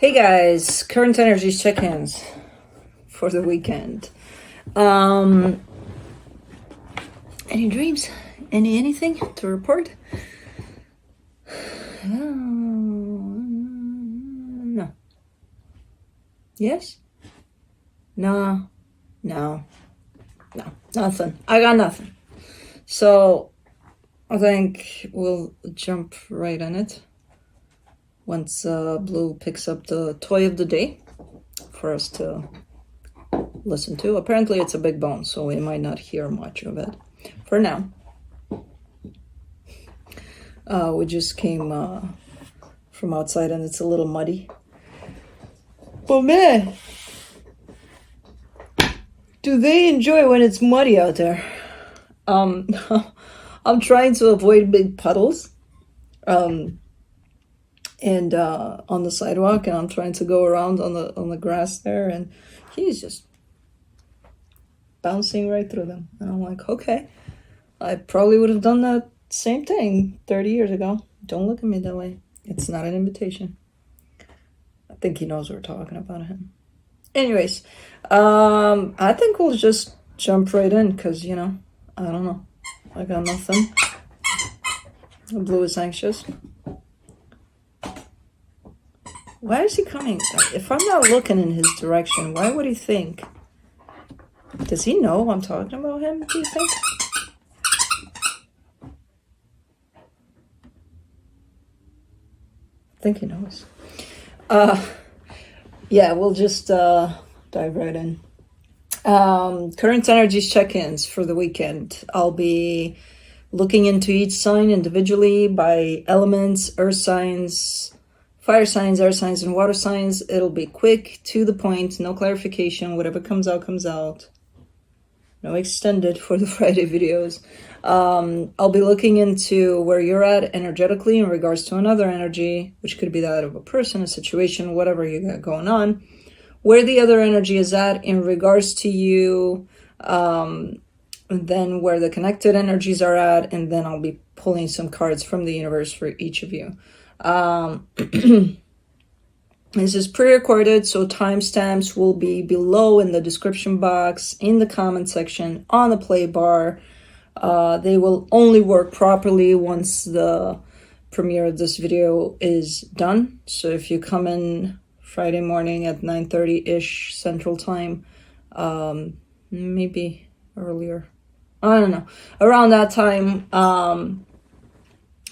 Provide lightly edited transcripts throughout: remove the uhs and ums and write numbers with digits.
Hey guys, current energies check-ins for the weekend. Any dreams? Anything to report? No. Yes? No. Nothing. I got nothing. So I think we'll jump right in it once Blue picks up the toy of the day for us to listen to. Apparently it's a big bone, so we might not hear much of it for now. We just came from outside and it's a little muddy. But man, do they enjoy when it's muddy out there? I'm trying to avoid big puddles and on the sidewalk, and I'm trying to go around on the grass there, and he's just bouncing right through them. And I'm like, okay, I probably would have done that same thing 30 years ago. Don't look at me that way. It's not an invitation. I think he knows we're talking about him. Anyways, I think we'll just jump right in because, you know, I don't know. I got nothing. Blue is anxious. Why is he coming? If I'm not looking in his direction, why would he think? Does he know I'm talking about him, do you think? I think he knows. Yeah, we'll just dive right in. Current energies check-ins for the weekend. I'll be looking into each sign individually by elements, earth signs, fire signs, air signs, and water signs. It'll be quick, to the point, no clarification. Whatever comes out, comes out. No extended for the Friday videos. I'll be looking into where you're at energetically in regards to another energy, which could be that of a person, a situation, whatever you got going on. Where the other energy is at in regards to you, then where the connected energies are at, and then I'll be pulling some cards from the universe for each of you. This is pre-recorded, so timestamps will be below in the description box, in the comment section, on the play bar. They will only work properly once the premiere of this video is done. So if you come in Friday morning at 9:30-ish Central Time, maybe earlier, I don't know, around that time,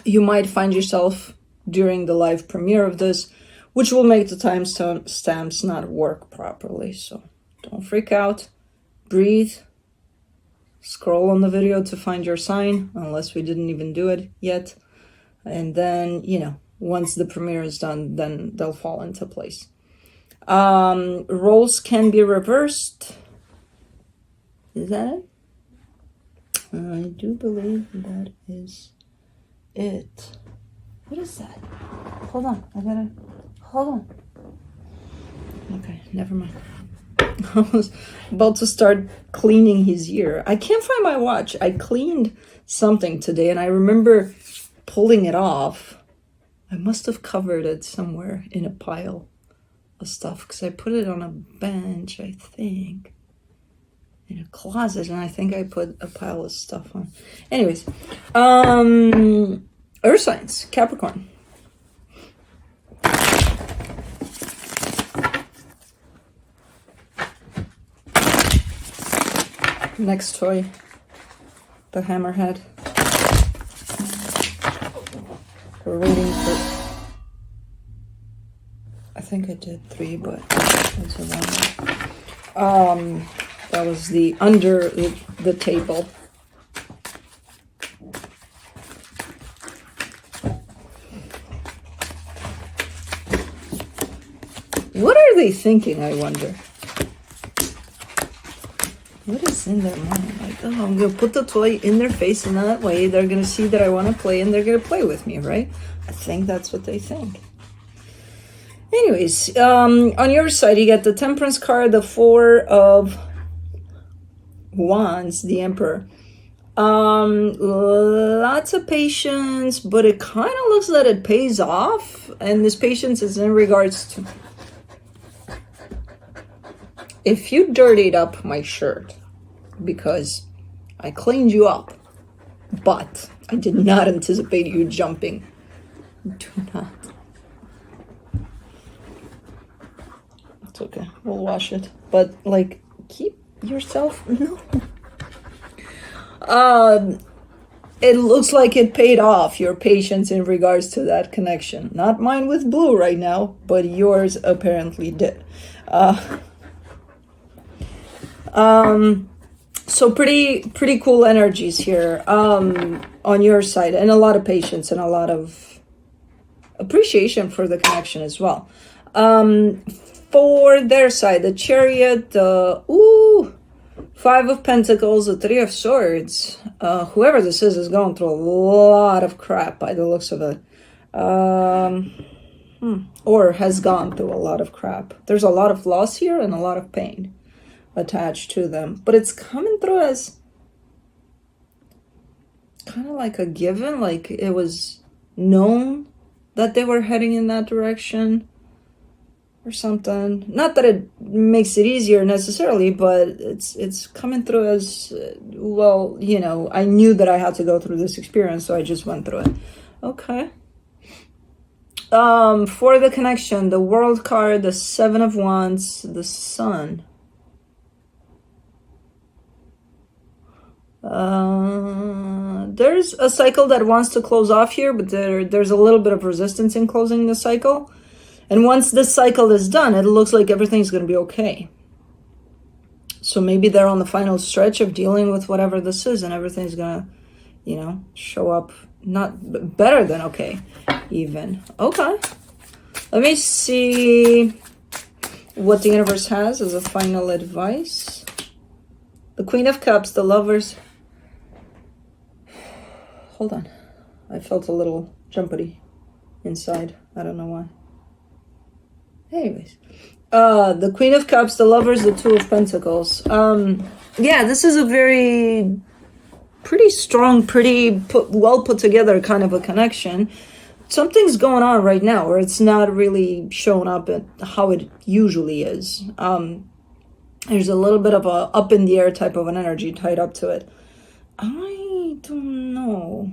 you might find yourself during the live premiere of this, which will make the timestamps not work properly. So don't freak out, breathe, scroll on the video to find your sign, unless we didn't even do it yet. And then, you know, once the premiere is done, then they'll fall into place. Roles can be reversed. Is that it? I do believe that is it. What is that? Hold on, hold on. Okay, never mind. I was about to start cleaning his ear. I can't find my watch. I cleaned something today and I remember pulling it off. I must have covered it somewhere in a pile of stuff because I put it on a bench, I think, in a closet, and I think I put a pile of stuff on. Anyways, earth signs, Capricorn. Next toy, the hammerhead. We're waiting for, I think I did 3, but that's a one. That was the under the table. What are they thinking, I wonder? What is in their mind? Like, oh, I'm going to put the toy in their face, and that way they're going to see that I want to play, and they're going to play with me, right? I think that's what they think. Anyways, on your side, you get the Temperance card, the 4 of Wands, the Emperor. Lots of patience, but it kind of looks that it pays off. And this patience is in regards to if you dirtied up my shirt, because I cleaned you up, but I did not anticipate you jumping. Do not. It's okay. We'll wash it. But, like, keep yourself... No. It looks like it paid off, your patience in regards to that connection. Not mine with blue right now, but yours apparently did. So pretty cool energies here on your side, and a lot of patience and a lot of appreciation for the connection as well. For their side, the Chariot, the Five of Pentacles, the Three of Swords. Whoever this is going through a lot of crap by the looks of it. Or has gone through a lot of crap. There's a lot of loss here and a lot of pain attached to them. But it's coming through as kind of like a given, like it was known that they were heading in that direction or something. Not that it makes it easier necessarily, but it's coming through as, well, you know, I knew that I had to go through this experience, so I just went through it. Okay. For the connection, the World card, the Seven of Wands, the Sun. There's a cycle that wants to close off here, but there's a little bit of resistance in closing the cycle. And once this cycle is done, it looks like everything's going to be okay. So maybe they're on the final stretch of dealing with whatever this is, and everything's going to, you know, show up not better than okay, even. Okay. Let me see what the universe has as a final advice. The Queen of Cups, the Lovers. Hold on. I felt a little jumpity inside. I don't know why. Anyways, the Queen of Cups, the Lovers, the Two of Pentacles. Yeah, this is a very pretty strong, well put together kind of a connection. Something's going on right now where it's not really showing up at how it usually is. There's a little bit of a up in the air type of an energy tied up to it. I don't know.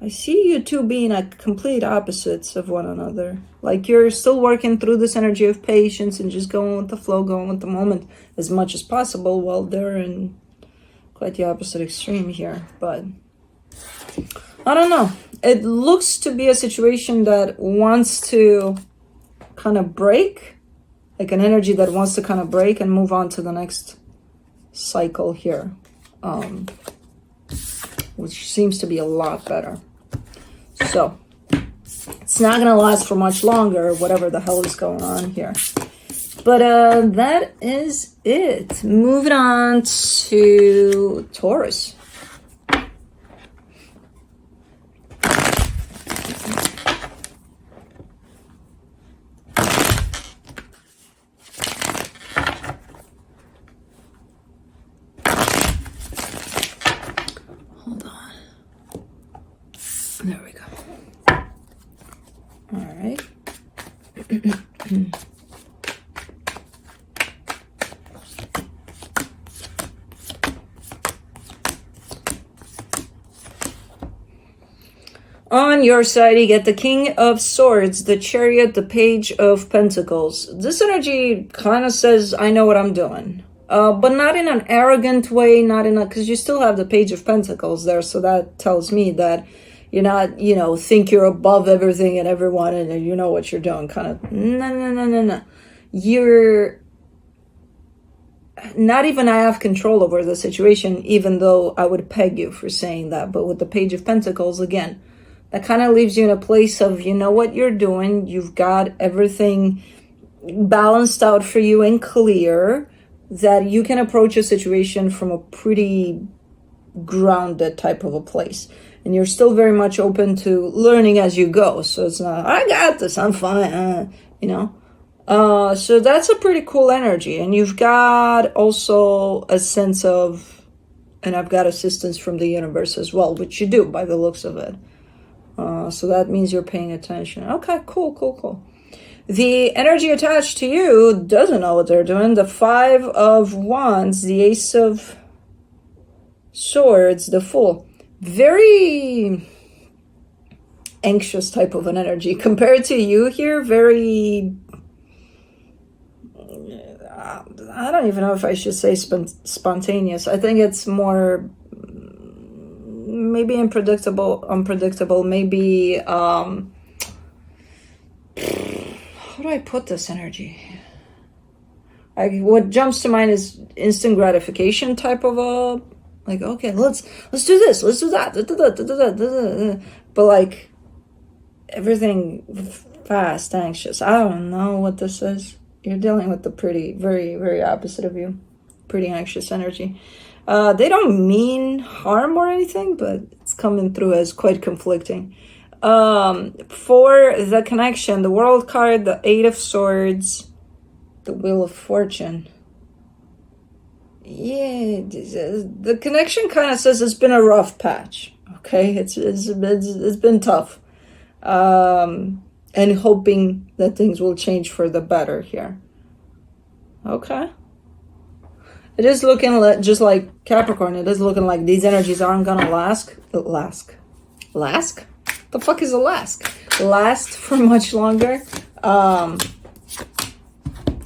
I see you two being at complete opposites of one another. Like you're still working through this energy of patience and just going with the flow, going with the moment as much as possible, while they're in quite the opposite extreme here. But I don't know. It looks to be a situation that wants to kind of break, like an energy that wants to kind of break and move on to the next cycle here, which seems to be a lot better. So it's not going to last for much longer, whatever the hell is going on here. But that is it. Moving on to Taurus. Hold on. There we go. All right. On your side, you get the King of Swords, the Chariot, the Page of Pentacles. This energy kind of says, I know what I'm doing. But not in an arrogant way, not in a, because you still have the Page of Pentacles there, so that tells me that you're not, you know, think you're above everything and everyone and you know what you're doing, kind of, no. You're not even I have control over the situation, even though I would peg you for saying that. But with the Page of Pentacles, again, that kind of leaves you in a place of, you know what you're doing. You've got everything balanced out for you and clear, that you can approach a situation from a pretty grounded type of a place. And you're still very much open to learning as you go. So it's not, I got this, I'm fine, you know. So that's a pretty cool energy. And you've got also a sense of, and I've got assistance from the universe as well, which you do by the looks of it. So that means you're paying attention. Okay, cool. The energy attached to you doesn't know what they're doing. The Five of Wands, the Ace of Swords, the Fool. Very anxious type of an energy. Compared to you here, very... I don't even know if I should say spontaneous. I think it's more maybe unpredictable, maybe how do I put this energy? What jumps to mind is instant gratification type of a, like, okay, let's do this, let's do that, but like everything fast, anxious. I don't know what this is. You're dealing with the pretty, very, very opposite of you. Pretty anxious energy. They don't mean harm or anything, but it's coming through as quite conflicting. For the connection, the World card, the Eight of Swords, the Wheel of Fortune. Yeah, the connection kind of says it's been a rough patch. Okay, it's been tough. And hoping that things will change for the better here. Okay. It is looking like, just like Capricorn, it is looking like these energies aren't gonna last? The fuck is a last for much longer. But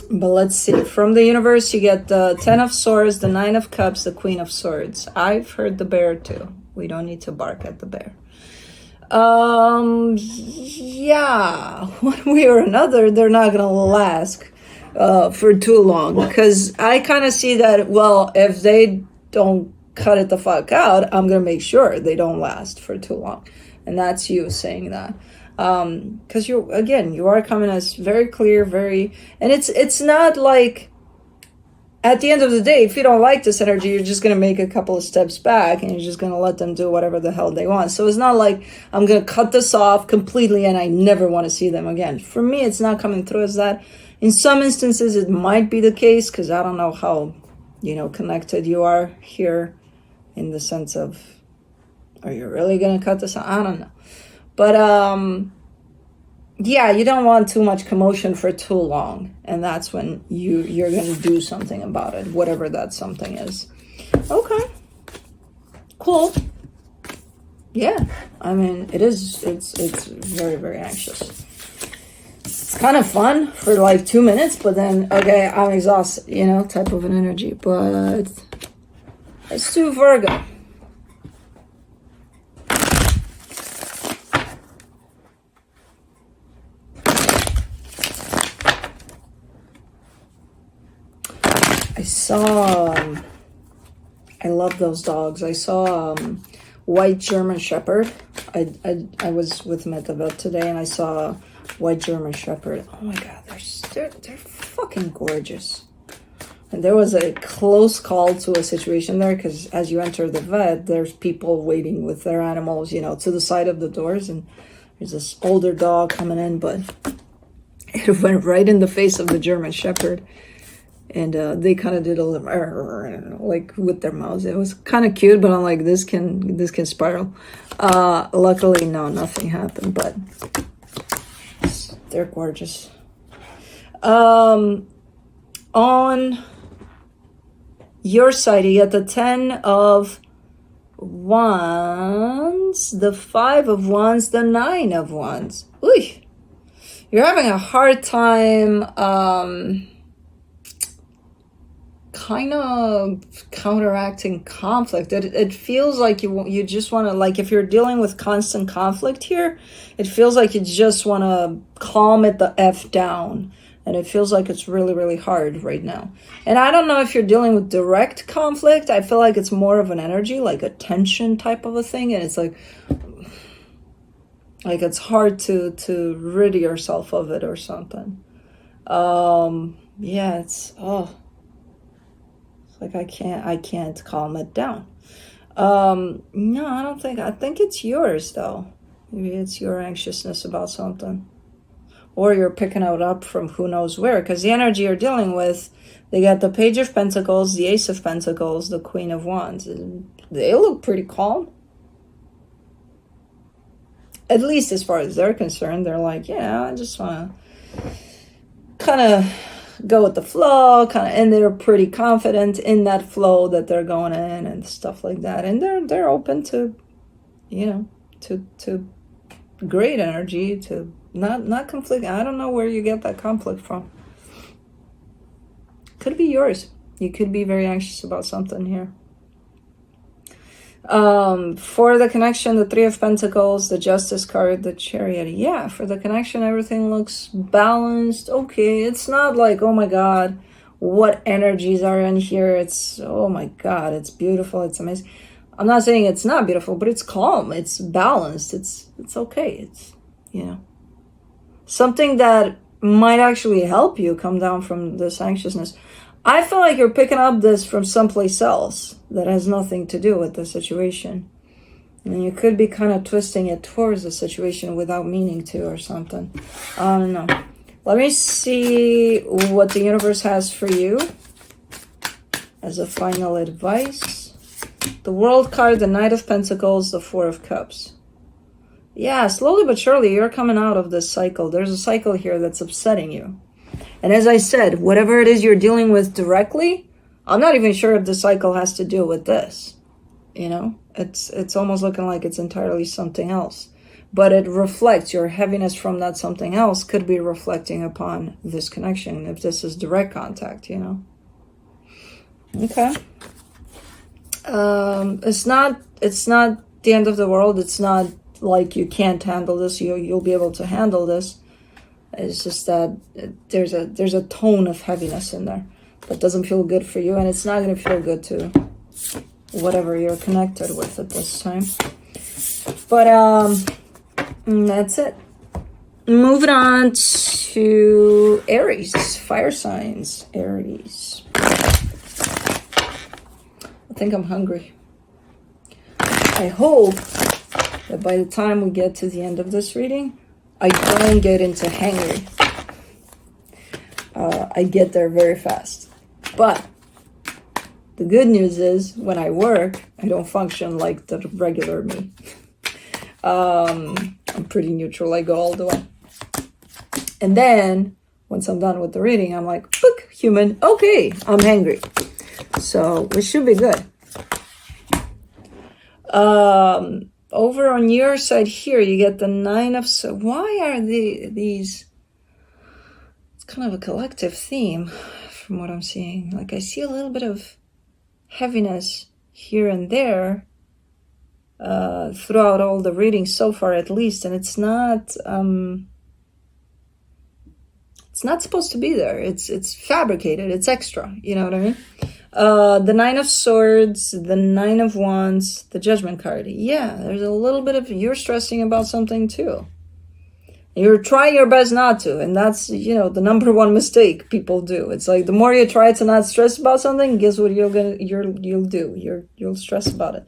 let's see. From the universe, you get the Ten of Swords, the Nine of Cups, the Queen of Swords. I've heard the bear too. We don't need to bark at the bear. Yeah, one way or another, they're not gonna last for too long, because I kind of see that, well, if they don't cut it the fuck out, I'm gonna make sure they don't last for too long. And that's you saying that, because you are coming as very clear, and it's not like, at the end of the day, if you don't like this energy, you're just going to make a couple of steps back and you're just going to let them do whatever the hell they want. So it's not like I'm going to cut this off completely and I never want to see them again. For me, it's not coming through as that. In some instances, it might be the case, because I don't know how, connected you are here, in the sense of, are you really going to cut this off? I don't know. But, yeah, you don't want too much commotion for too long, and that's when you're going to do something about it, whatever that something is. Okay, cool. Yeah, I mean, it's very, very anxious. It's kind of fun for like 2 minutes, but then, okay, I'm exhausted, type of an energy. But let's do Virgo. I love those dogs. I saw white German Shepherd. I was with him at the vet today, and I saw white German Shepherd. Oh my god, they're fucking gorgeous. And there was a close call to a situation there, because as you enter the vet, there's people waiting with their animals, to the side of the doors, and there's this older dog coming in, but it went right in the face of the German Shepherd. And they kind of did a little, like, with their mouths. It was kind of cute, but I'm like, this can spiral. Luckily, no, nothing happened, but they're gorgeous. On your side, you get the 10 of Wands, the 5 of Wands, the 9 of Wands. Ooh, you're having a hard time, kind of counteracting conflict. It feels like you just want to, like, if you're dealing with constant conflict here, it feels like you just want to calm it the F down. And it feels like it's really, really hard right now. And I don't know if you're dealing with direct conflict. I feel like it's more of an energy, like a tension type of a thing. And it's like it's hard to rid yourself of it or something. Yeah, it's like I can't calm it down. No, I think it's yours though. Maybe it's your anxiousness about something, or you're picking it up from who knows where, because the energy you're dealing with, they got the Page of Pentacles, the Ace of Pentacles, the Queen of Wands. They look pretty calm, at least as far as they're concerned. They're like, yeah, I just want to kind of go with the flow, and they're pretty confident in that flow that they're going in and stuff like that. And they're open to, you know, to great energy, to not conflict. I don't know where you get that conflict from. Could be yours. You could be very anxious about something here. For the connection, the Three of Pentacles, the Justice card, the Chariot. Yeah, for the connection, everything looks balanced. Okay, it's not like, oh my God, what energies are in here. It's, oh my God, it's beautiful. It's amazing. I'm not saying it's not beautiful, but it's calm. It's balanced. It's okay. It's, you know, something that might actually help you come down from this anxiousness. I feel like you're picking up this from someplace else that has nothing to do with the situation. And you could be kind of twisting it towards the situation without meaning to or something. I don't know. Let me see what the universe has for you as a final advice. The World card, the Knight of Pentacles, the Four of Cups. Yeah, slowly but surely you're coming out of this cycle. There's a cycle here that's upsetting you. And as I said, whatever it is you're dealing with directly, I'm not even sure if the cycle has to do with this. You know, it's almost looking like it's entirely something else. But it reflects your heaviness from that something else could be reflecting upon this connection if this is direct contact, you know. Okay. It's not the end of the world. It's not like you can't handle this. You'll be able to handle this. It's just that there's a tone of heaviness in there that doesn't feel good for you, and it's not going to feel good to whatever you're connected with at this time. But that's it. Moving on to Aries, fire signs. Aries. I think I'm hungry. I hope that by the time we get to the end of this reading, I don't get into hangry. I get there very fast. But the good news is when I work, I don't function like the regular me. I'm pretty neutral. I go all the way. And then once I'm done with the reading, I'm like, look, human, okay, I'm hangry. So it should be good. Over on your side here, you get the Nine of Swords. Why are these? It's kind of a collective theme from what I'm seeing. Like I see a little bit of heaviness here and there throughout all the readings so far, at least, and it's not supposed to be there. It's fabricated. It's extra. You know what I mean? The Nine of Swords, the Nine of Wands, the Judgment card. Yeah, there's a little bit of you're stressing about something too. You're trying your best not to, and that's, you know, the number one mistake people do. It's like the more you try to not stress about something, guess what you'll do? You'll stress about it.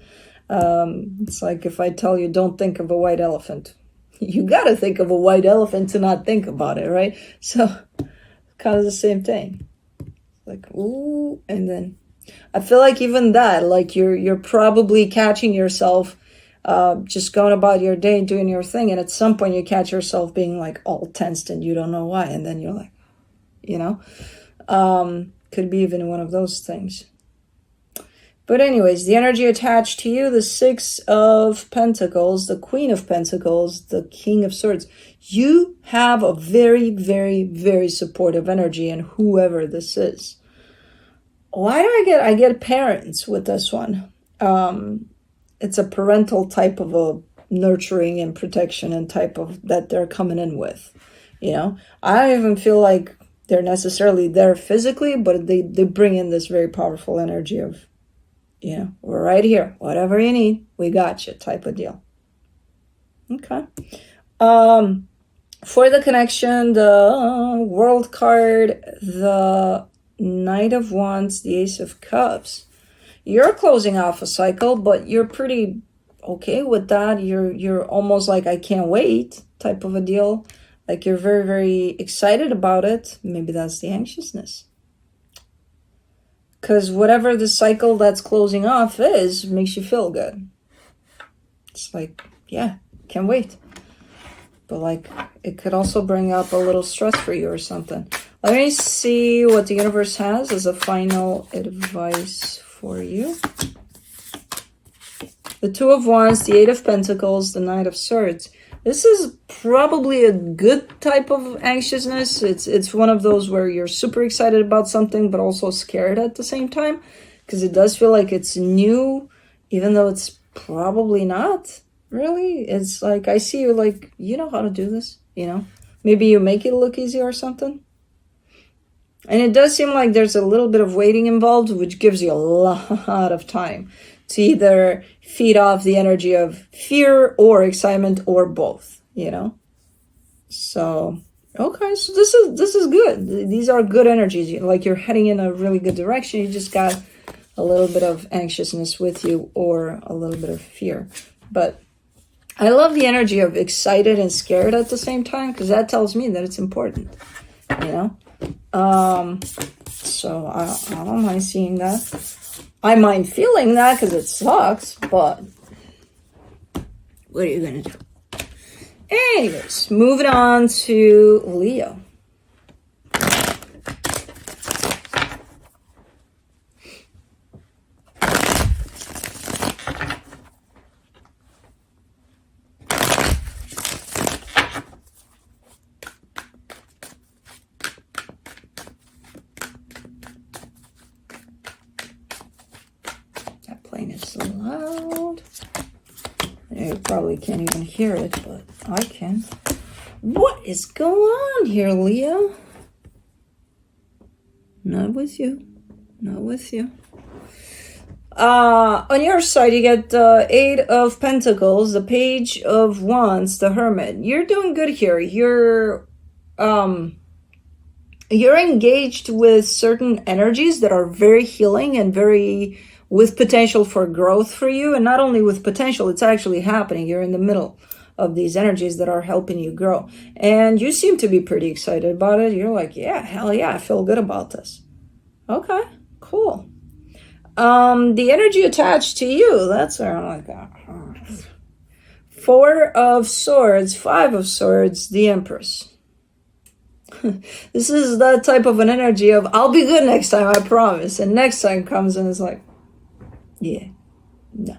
It's like if I tell you don't think of a white elephant, you gotta think of a white elephant to not think about it, right? So kind of the same thing. Like, ooh, and then I feel like even that, like you're probably catching yourself just going about your day doing your thing, and at some point you catch yourself being like all tensed and you don't know why, and then you're like, you know, could be even one of those things. But anyways, the energy attached to you, the Six of Pentacles, the Queen of Pentacles, the King of Swords. You have a very, very, very supportive energy in whoever this is. Why do I get parents with this one? It's a parental type of a nurturing and protection and type of that they're coming in with. You know, I don't even feel like they're necessarily there physically, but they bring in this very powerful energy of, you know, we're right here. Whatever you need, we got you type of deal. Okay. For the connection, the World card, the Knight of Wands, the Ace of Cups. You're closing off a cycle, but you're pretty okay with that. You're almost like, I can't wait type of a deal. Like you're very, very excited about it. Maybe that's the anxiousness. Because whatever the cycle that's closing off is, makes you feel good. It's like, yeah, can't wait. But like, it could also bring up a little stress for you or something. Let me see what the universe has as a final advice for you. The Two of Wands, the Eight of Pentacles, the Knight of Swords. This is probably a good type of anxiousness. It's one of those where you're super excited about something, but also scared at the same time. Because it does feel like it's new, even though it's probably not. Really? It's like, I see you like, you know how to do this, you know? Maybe you make it look easy or something. And it does seem like there's a little bit of waiting involved, which gives you a lot of time to either feed off the energy of fear or excitement or both, you know? So, okay, so this is good. These are good energies. Like you're heading in a really good direction. You just got a little bit of anxiousness with you or a little bit of fear. But I love the energy of excited and scared at the same time, because that tells me that it's important, you know? So I don't mind seeing that. I mind feeling that because it sucks, but what are you gonna do? Anyways, moving on to Leo. It's so loud. You probably can't even hear it, but I can. What is going on here, Leo? Not with you. Not with you. On your side, you get the Eight of Pentacles, the Page of Wands, the Hermit. You're doing good here. You're engaged with certain energies that are very healing and very with potential for growth for you. And not only with potential, it's actually happening. You're in the middle of these energies that are helping you grow. And you seem to be pretty excited about it. You're like, yeah, hell yeah, I feel good about this. Okay, cool. The energy attached to you, that's where I'm like, Four of Swords, Five of Swords, the Empress. This is that type of an energy of, I'll be good next time, I promise. And next time comes and it's like, yeah, no.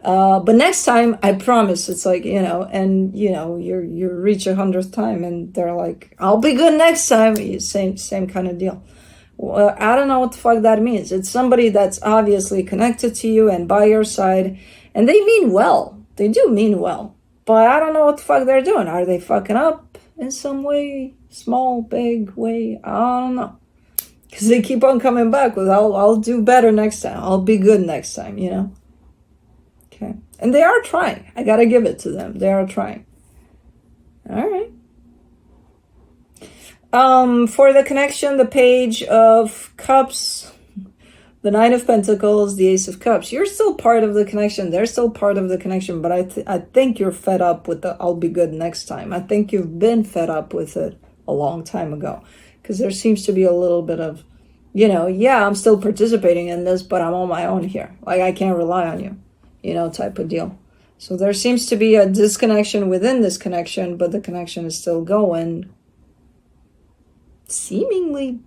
But next time, I promise. It's like, you know, and you know, you reach 100th time and they're like, I'll be good next time. Same kind of deal. Well, I don't know what the fuck that means. It's somebody that's obviously connected to you and by your side, and they mean well. They do mean well. But I don't know what the fuck they're doing. Are they fucking up in some way? Small, big way? I don't know. Because they keep on coming back with, I'll do better next time. I'll be good next time, you know? Okay. And they are trying. I gotta give it to them. They are trying. All right. For the connection, the Page of Cups, the Nine of Pentacles, the Ace of Cups. You're still part of the connection. They're still part of the connection. But I think you're fed up with the I'll be good next time. I think you've been fed up with it a long time ago. Because there seems to be a little bit of, you know, yeah, I'm still participating in this, but I'm on my own here. Like, I can't rely on you, you know, type of deal. So there seems to be a disconnection within this connection, but the connection is still going. Seemingly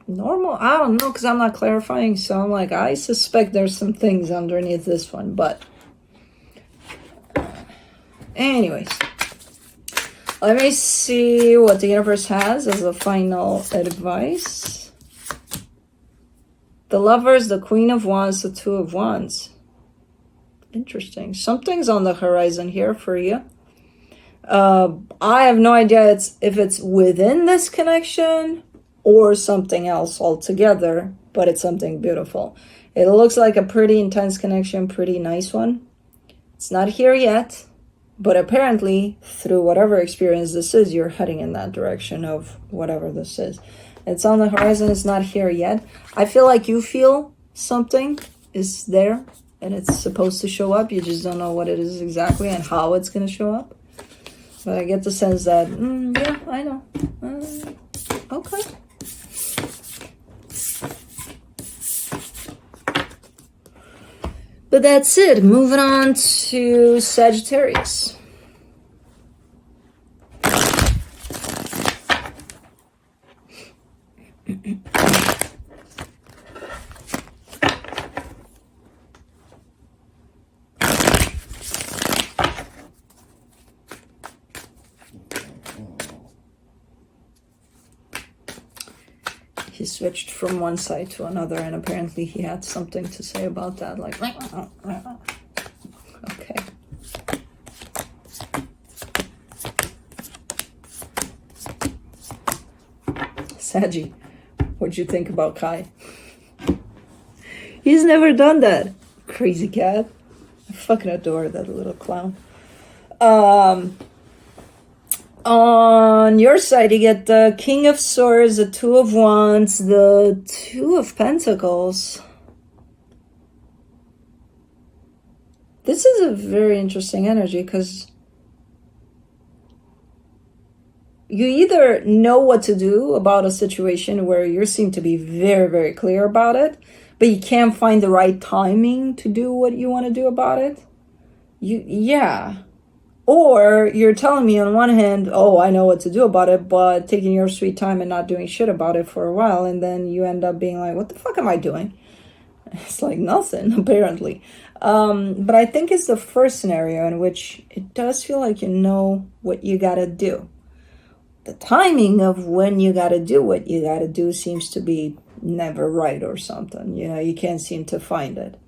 normal. I don't know, because I'm not clarifying. So I'm like, I suspect there's some things underneath this one. But anyways. Let me see what the universe has as a final advice. The Lovers, the Queen of Wands, the Two of Wands. Interesting. Something's on the horizon here for you. I have no idea if it's within this connection or something else altogether, but it's something beautiful. It looks like a pretty intense connection, pretty nice one. It's not here yet. But apparently, through whatever experience this is, you're heading in that direction of whatever this is. It's on the horizon. It's not here yet. I feel like you feel something is there and it's supposed to show up. You just don't know what it is exactly and how it's going to show up. But I get the sense that, yeah, I know. Okay. But that's it. Moving on to Sagittarius. He switched from one side to another, and apparently he had something to say about that. Like, okay. Saggy, what'd you think about Kai? He's never done that. Crazy cat. I fucking adore that little clown. On your side, you get the King of Swords, the Two of Wands, the Two of Pentacles. This is a very interesting energy because you either know what to do about a situation where you seem to be very, very clear about it, but you can't find the right timing to do what you want to do about it. Yeah. Or you're telling me on one hand, oh, I know what to do about it, but taking your sweet time and not doing shit about it for a while, and then you end up being like, what the fuck am I doing? It's like nothing, apparently. But I think it's the first scenario in which it does feel like you know what you gotta do. The timing of when you gotta do what you gotta do seems to be never right or something. You know, you can't seem to find it.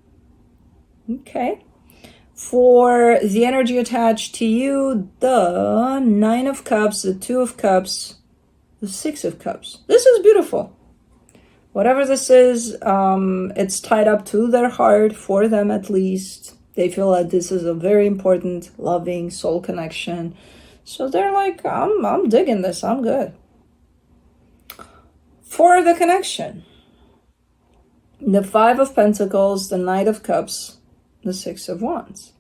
Okay. For the energy attached to you, the Nine of Cups, the Two of Cups, the Six of Cups. This is beautiful. Whatever this is, it's tied up to their heart, for them at least. They feel that this is a very important, loving soul connection. So they're like, I'm digging this. I'm good. For the connection, the Five of Pentacles, the Knight of Cups, the Six of Wands.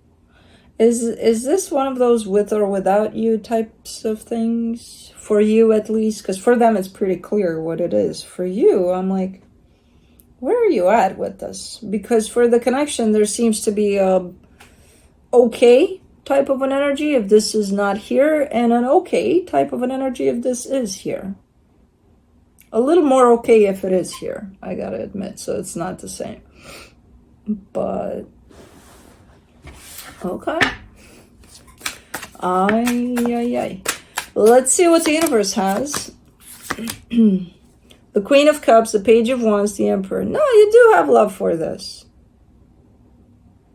Is this one of those with or without you types of things? For you, at least? Because for them, it's pretty clear what it is. For you, I'm like, where are you at with this? Because for the connection, there seems to be a okay type of an energy if this is not here, and an okay type of an energy if this is here. A little more okay if it is here, I gotta admit, so it's not the same. But okay. Ay. Let's see what the universe has. The Queen of Cups, the Page of Wands, the Emperor. No, you do have love for this.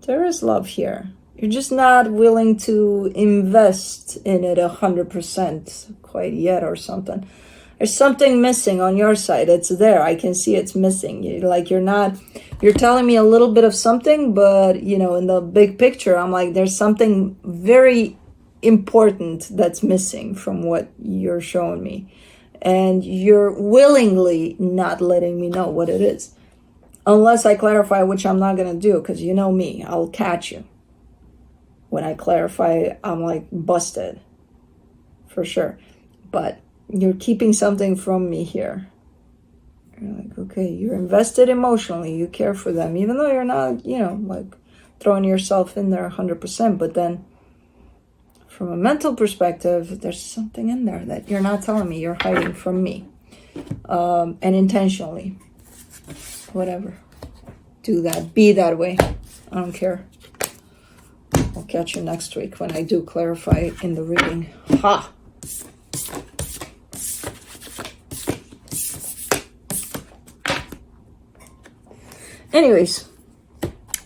There is love here. You're just not willing to invest in it 100% quite yet or something. There's something missing on your side. It's there. I can see it's missing. You're telling me a little bit of something, but, you know, in the big picture, I'm like, there's something very important that's missing from what you're showing me. And you're willingly not letting me know what it is. Unless I clarify, which I'm not going to do, because you know me, I'll catch you. When I clarify, I'm like busted. For sure. But you're keeping something from me here. You're like, okay, you're invested emotionally. You care for them, even though you're not, you know, like throwing yourself in there 100%. But then from a mental perspective, there's something in there that you're not telling me. You're hiding from me. And intentionally. Whatever. Do that. Be that way. I don't care. I'll catch you next week when I do clarify in the reading. Ha! Anyways,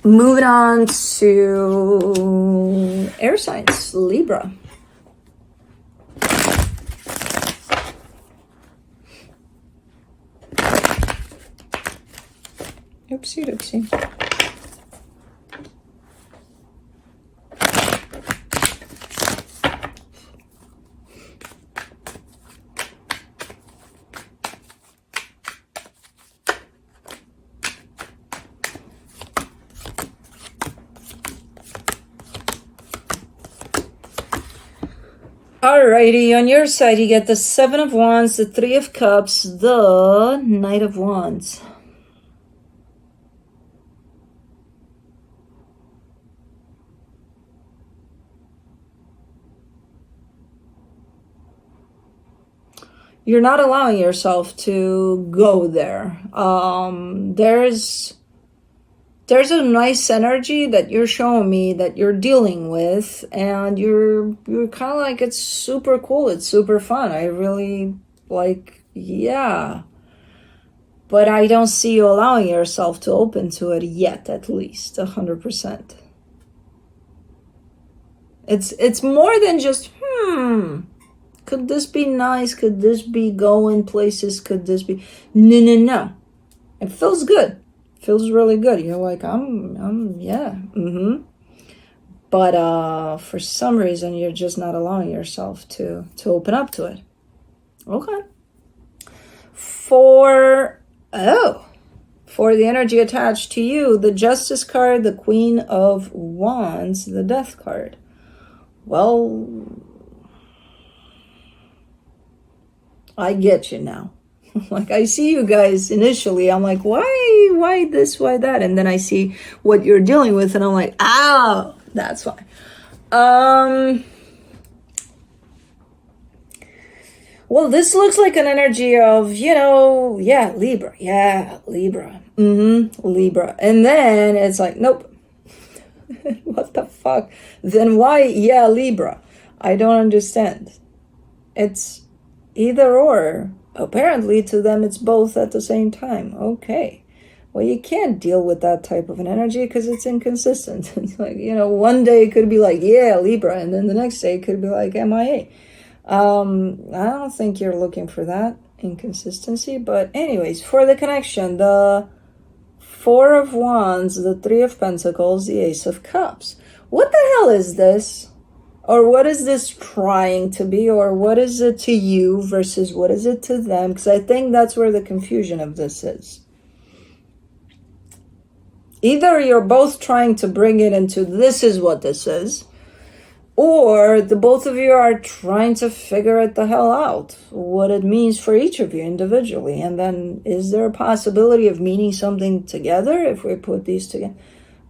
moving on to air signs, Libra. Oopsie. Alrighty, on your side you get the Seven of Wands, the Three of Cups, the Knight of Wands. You're not allowing yourself to go there. There's a nice energy that you're showing me that you're dealing with, and you're kind of like, it's super cool, it's super fun. I really like, yeah. But I don't see you allowing yourself to open to it yet, at least 100%. It's more than just, could this be nice? Could this be going places? Could this be? No. It feels good. Feels really good. You're like, yeah. But for some reason, you're just not allowing yourself to open up to it. Okay. For the energy attached to you, the Justice card, the Queen of Wands, the Death card. Well, I get you now. Like, I see you guys initially, I'm like, why this, why that? And then I see what you're dealing with, and I'm like, oh, that's why. Well, this looks like an energy of, Libra. Yeah, Libra. Libra. And then it's like, nope. What the fuck? Then why, Libra? I don't understand. It's either or. Apparently to them it's both at the same time. Okay. Well, you can't deal with that type of an energy because it's inconsistent. It's like, one day it could be like, yeah, Libra, and then the next day it could be like MIA. I don't think you're looking for that inconsistency, but anyways, for the connection, the Four of Wands, the Three of Pentacles, the Ace of Cups. What the hell is this? Or what is this trying to be? Or what is it to you versus what is it to them? Because I think that's where the confusion of this is. Either you're both trying to bring it into this is what this is, or the both of you are trying to figure it the hell out, what it means for each of you individually. And then is there a possibility of meaning something together if we put these together?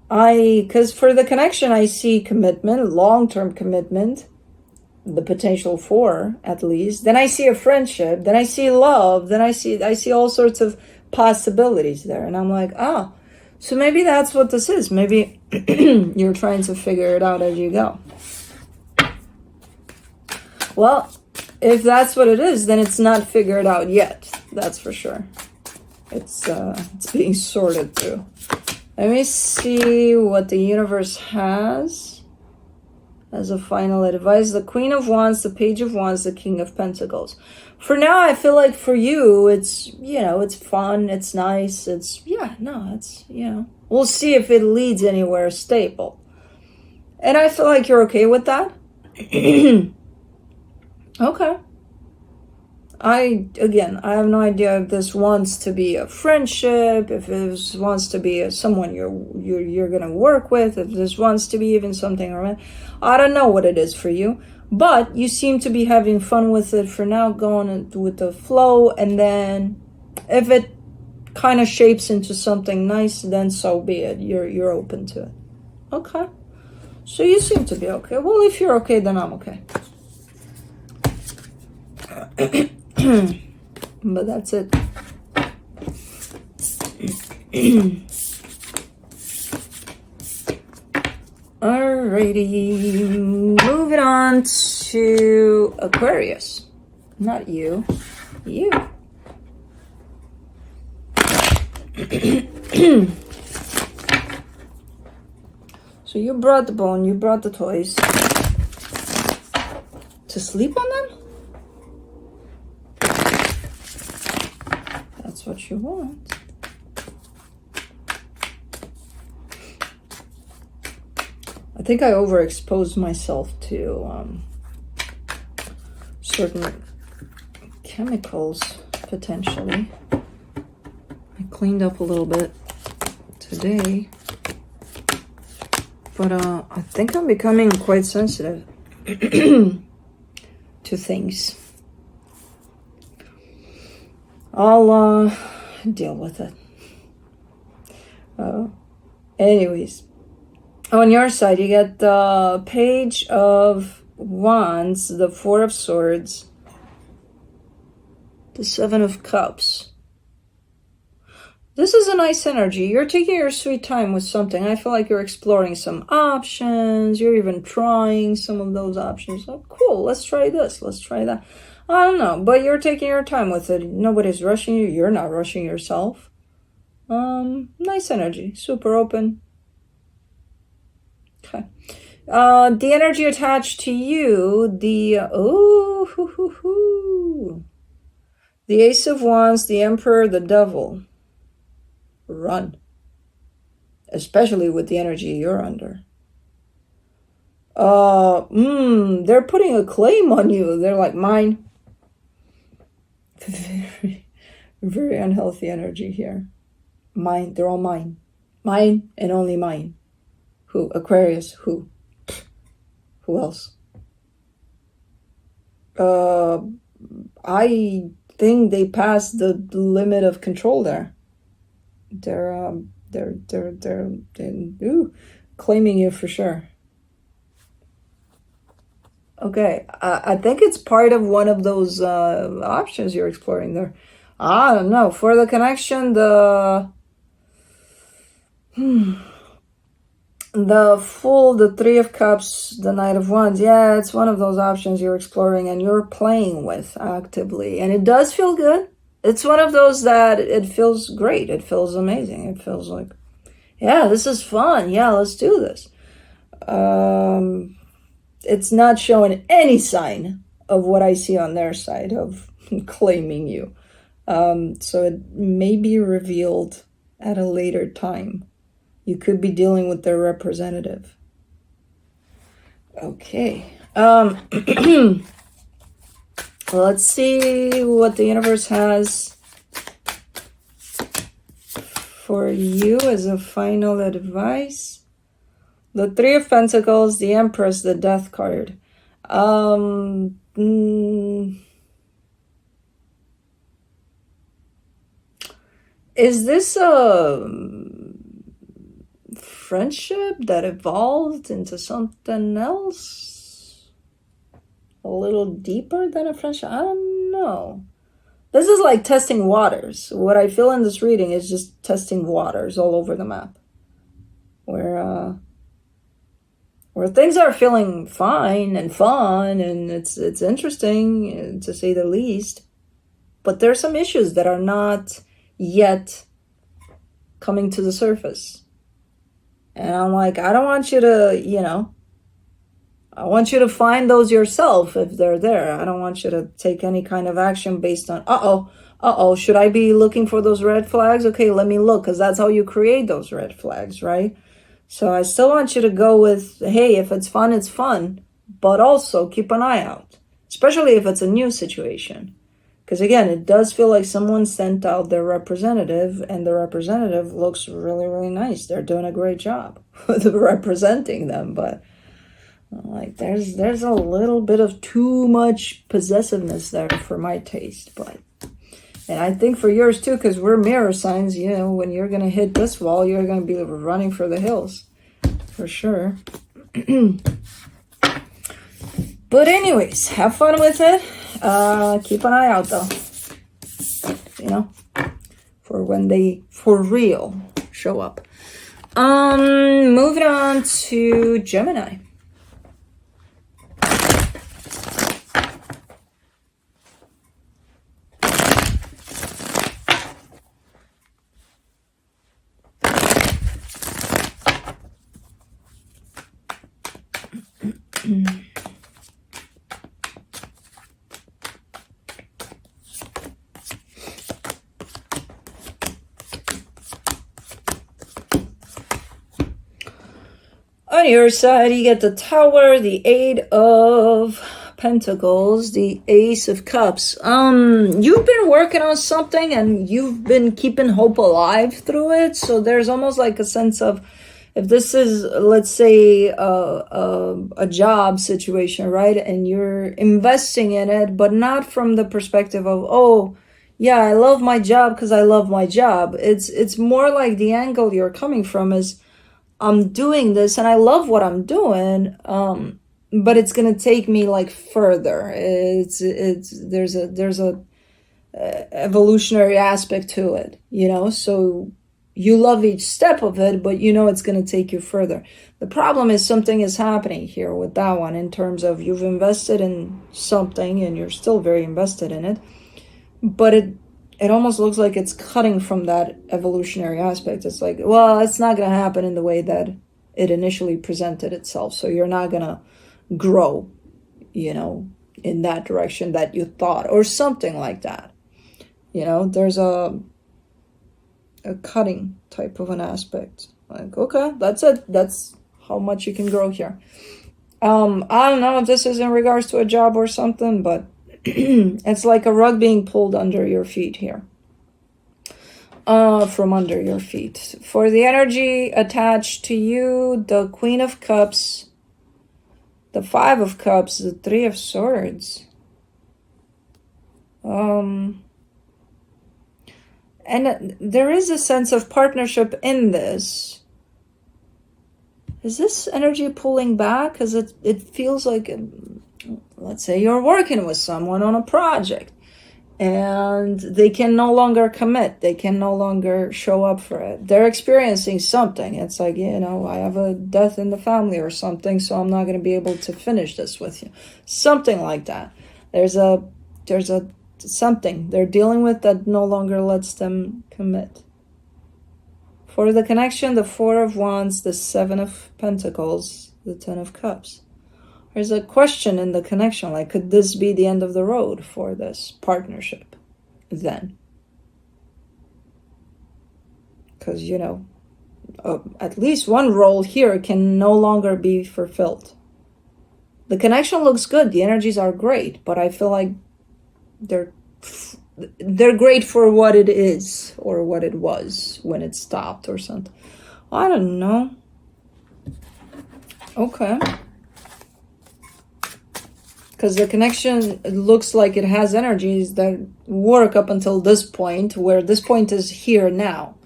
Because for the connection, I see commitment, long-term commitment, the potential for, at least. Then I see a friendship. Then I see love. Then I see all sorts of possibilities there. And I'm like, so maybe that's what this is. Maybe you're trying to figure it out as you go. Well, if that's what it is, then it's not figured out yet. That's for sure. It's being sorted through. Let me see what the universe has as a final advice. The Queen of Wands, the Page of Wands, the King of Pentacles. For now, I feel like for you, it's, it's fun, it's nice, we'll see if it leads anywhere stable. And I feel like you're okay with that. Okay. I have no idea if this wants to be a friendship, if this wants to be someone you're gonna work with, if this wants to be even something romantic. I don't know what it is for you, but you seem to be having fun with it for now, going with the flow, and then if it kind of shapes into something nice, then so be it. You're open to it. Okay. So you seem to be okay. Well, if you're okay, then I'm okay. But that's it. Alrighty, moving on to Aquarius. Not you. You. So you brought the bone, you brought the toys. To sleep on them? That's what you want. I think I overexposed myself to certain chemicals, potentially. I cleaned up a little bit today. But I think I'm becoming quite sensitive to things. I'll deal with it. Anyways, on your side, you get the Page of Wands, the Four of Swords, the Seven of Cups. This is a nice energy. You're taking your sweet time with something. I feel like you're exploring some options. You're even trying some of those options. Oh, cool. Let's try this. Let's try that. I don't know, but you're taking your time with it. Nobody's rushing you. You're not rushing yourself. Nice energy. Super open. Okay. The energy attached to you, the the Ace of Wands, the Emperor, the Devil. Run. Especially with the energy you're under. They're putting a claim on you. They're like, mine. Very, very unhealthy energy here. Mine. They're all mine. Mine and only mine. Who? Aquarius. Who? Who else? I think they passed the limit of control there. They're claiming you for sure. Okay, I think it's part of one of those options you're exploring there. I don't know. For the connection, the Fool, the Three of Cups, the Knight of Wands. Yeah, it's one of those options you're exploring and you're playing with actively. And it does feel good. It's one of those that it feels great. It feels amazing. It feels like, yeah, this is fun. Yeah, let's do this. It's not showing any sign of what I see on their side of claiming you. So it may be revealed at a later time. You could be dealing with their representative. Okay. Let's see what the universe has for you as a final advice. The Three of Pentacles, the Empress, the Death card. Is this a friendship that evolved into something else? A little deeper than a friendship? I don't know. This is like testing waters. What I feel in this reading is just testing waters all over the map. Where things are feeling fine and fun and it's interesting to say the least. But there are some issues that are not yet coming to the surface. And I'm like, I don't want you to, I want you to find those yourself if they're there. I don't want you to take any kind of action based on, should I be looking for those red flags? Okay, let me look, because that's how you create those red flags, right? So I still want you to go with, hey, if it's fun, it's fun. But also keep an eye out, especially if it's a new situation. Because again, it does feel like someone sent out their representative and the representative looks really, really nice. They're doing a great job with representing them. But like there's a little bit of too much possessiveness there for my taste. And I think for yours too, because we're mirror signs, when you're going to hit this wall, you're going to be running for the hills for sure. But anyways, have fun with it. Keep an eye out though, for when they for real show up. Moving on to Gemini. On your side, you get the Tower, the Eight of Pentacles, the Ace of Cups. You've been working on something and you've been keeping hope alive through it. So there's almost like a sense of, if this is, let's say, a job situation, right? And you're investing in it, but not from the perspective of, oh, yeah, I love my job because I love my job. It's more like the angle you're coming from is, I'm doing this and I love what I'm doing, but it's gonna take me like further. There's a evolutionary aspect to it, So you love each step of it, but you know it's going to take you further. The problem is something is happening here with that one in terms of you've invested in something and you're still very invested in it, but it almost looks like it's cutting from that evolutionary aspect. It's like, well, it's not going to happen in the way that it initially presented itself. So you're not going to grow, you know, in that direction that you thought, or something like that. You know, there's a cutting type of an aspect. Like, okay, that's it. That's how much you can grow here. I don't know if this is in regards to a job or something, but it's like a rug being pulled under your feet here. From under your feet. For the energy attached to you, the Queen of Cups, the Five of Cups, the Three of Swords. And there is a sense of partnership in this. Is this energy pulling back? Because it feels like, let's say you're working with someone on a project and they can no longer commit. They can no longer show up for it. They're experiencing something. It's like, you know, I have a death in the family or something, so I'm not going to be able to finish this with you. Something like that. There's a something they're dealing with that no longer lets them commit. For the connection, the Four of Wands, the Seven of Pentacles, the Ten of Cups. There's a question in the connection, like, could this be the end of the road for this partnership then? Because, you know, at least one role here can no longer be fulfilled. The connection looks good, the energies are great, but I feel like they're great for what it is or what it was when it stopped or something. I don't know. Okay. Because the connection, it looks like it has energies that work up until this point, where this point is here now.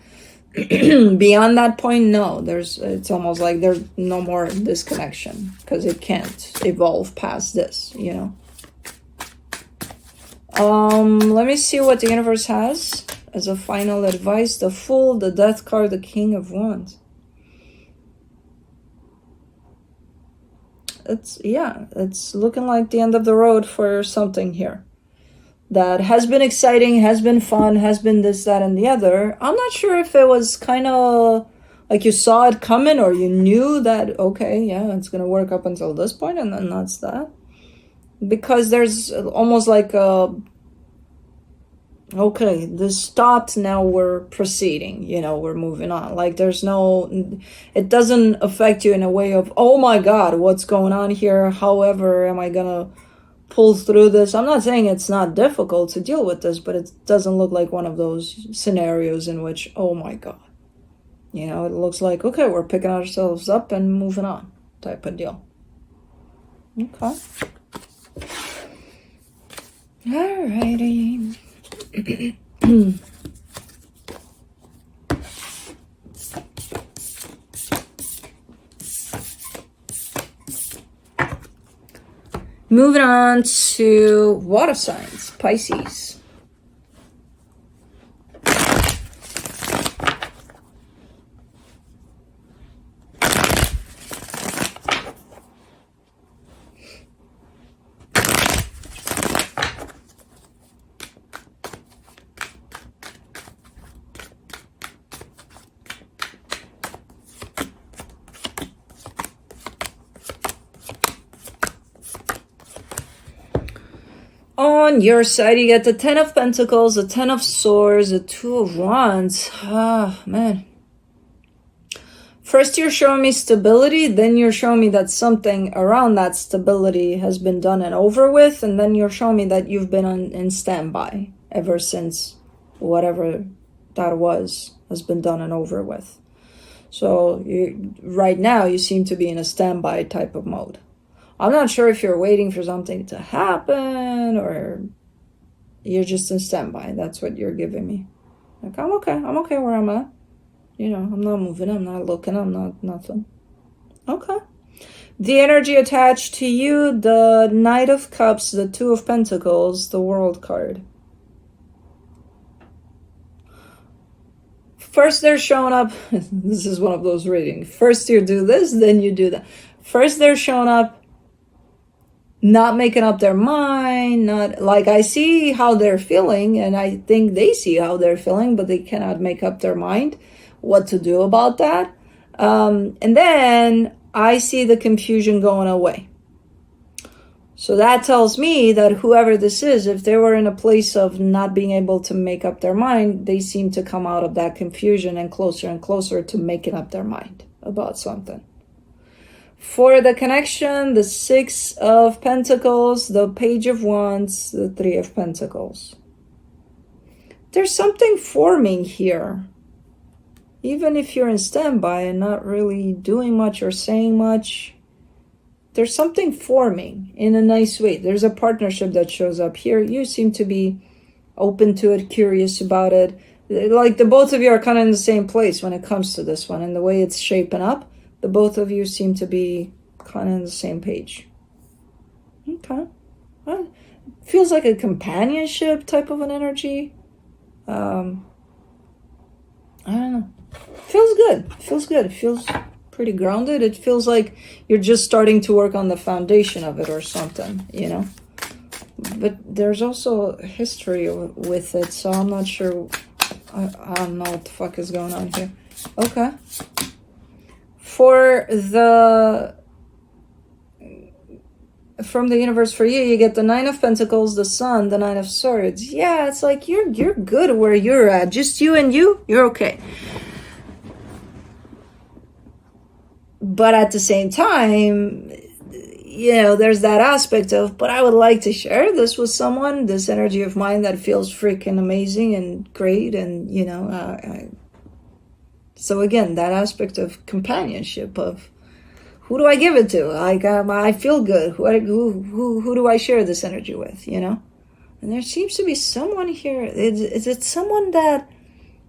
Beyond that point, no. It's almost like there's no more disconnection because it can't evolve past this, you know. Let me see what the universe has as a final advice. The Fool, the Death card, the King of Wands. It's looking like the end of the road for something here that has been exciting, has been fun, has been this, that, and the other. I'm not sure if it was kind of like you saw it coming, or you knew that, okay, yeah, it's gonna work up until this point, and then that's that. Because there's almost like a, okay, this stopped, now we're proceeding, you know, we're moving on. Like there's no, it doesn't affect you in a way of, oh my God, what's going on here? However, am I gonna pull through this? I'm not saying it's not difficult to deal with this, but it doesn't look like one of those scenarios in which, oh my God, you know, it looks like, okay, we're picking ourselves up and moving on type of deal. Okay. Alrighty. Moving on to water signs, Pisces. On your side, you get the Ten of Pentacles, the Ten of Swords, the Two of Wands. Ah, man. First, you're showing me stability. Then you're showing me that something around that stability has been done and over with. And then you're showing me that you've been in standby ever since whatever that was has been done and over with. So right now, you seem to be in a standby type of mode. I'm not sure if you're waiting for something to happen or you're just in standby. That's what you're giving me. Like, I'm okay. I'm okay where I'm at. You know, I'm not moving. I'm not looking. I'm not nothing. Okay. The energy attached to you, the Knight of Cups, the Two of Pentacles, the World card. First they're showing up. This is one of those readings. First you do this, then you do that. First they're showing up, not making up their mind, not like, I see how they're feeling, and I think they see how they're feeling, but they cannot make up their mind what to do about that. And then I see the confusion going away. So that tells me that whoever this is, if they were in a place of not being able to make up their mind, they seem to come out of that confusion and closer to making up their mind about something. For the connection, the Six of Pentacles, the Page of Wands, the Three of Pentacles. There's something forming here. Even if you're in standby and not really doing much or saying much, there's something forming in a nice way. There's a partnership that shows up here. You seem to be open to it, curious about it. Like the both of you are kind of in the same place when it comes to this one. And the way it's shaping up, the both of you seem to be kind of on the same page. Okay. Well, feels like a companionship type of an energy. I don't know. Feels good. Feels good. It feels pretty grounded. It feels like you're just starting to work on the foundation of it or something, you know. But there's also history with it, so I'm not sure. I don't know what the fuck is going on here. Okay. For the from the universe for you, you get the Nine of Pentacles, the Sun, the Nine of Swords. Yeah, it's like you're good where you're at. Just you and you're okay. But at the same time, you know, there's that aspect of, but I would like to share this with someone, this energy of mine that feels freaking amazing and great. And, you know, so again, that aspect of companionship of who do I give it to? Like, I feel good. Who do I share this energy with, you know? And there seems to be someone here. Is it someone that,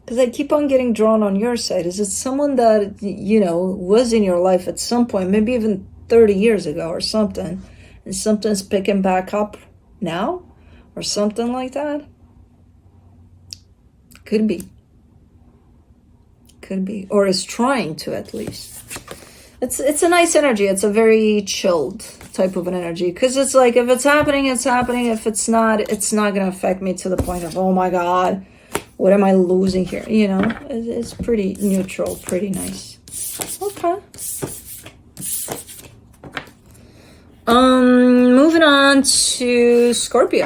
because I keep on getting drawn on your side. Is it someone that, you know, was in your life at some point, maybe even 30 years ago or something, and something's picking back up now or something like that? Could be. Could be. Or is trying to, at least. It's a nice energy. It's a very chilled type of an energy. Because it's like, if it's happening, it's happening. If it's not going to affect me to the point of, oh my God, what am I losing here? You know, it's pretty neutral, pretty nice. Okay. Moving on to Scorpio.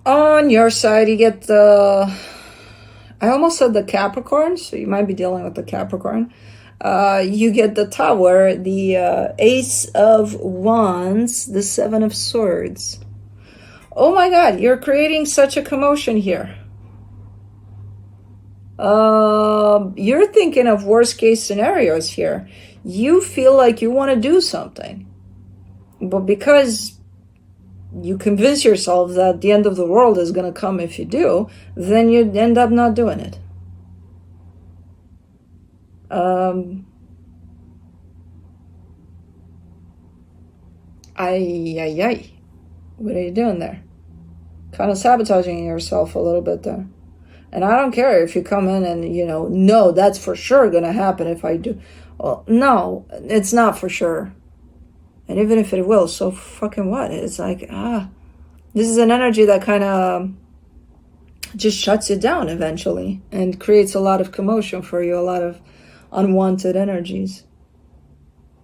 On your side, you get the, I almost said the Capricorn, so you might be dealing with the Capricorn. You get the Tower, the Ace of Wands, the Seven of Swords. Oh my God, you're creating such a commotion here. You're thinking of worst case scenarios here. You feel like you want to do something, but because you convince yourself that the end of the world is going to come if you do, then you end up not doing it. What are you doing there? Kind of sabotaging yourself a little bit there. And I don't care if you come in and, you know, no, that's for sure going to happen if I do. Well, no, it's not for sure. And even if it will, so fucking what? It's like, this is an energy that kind of just shuts you down eventually and creates a lot of commotion for you, a lot of unwanted energies.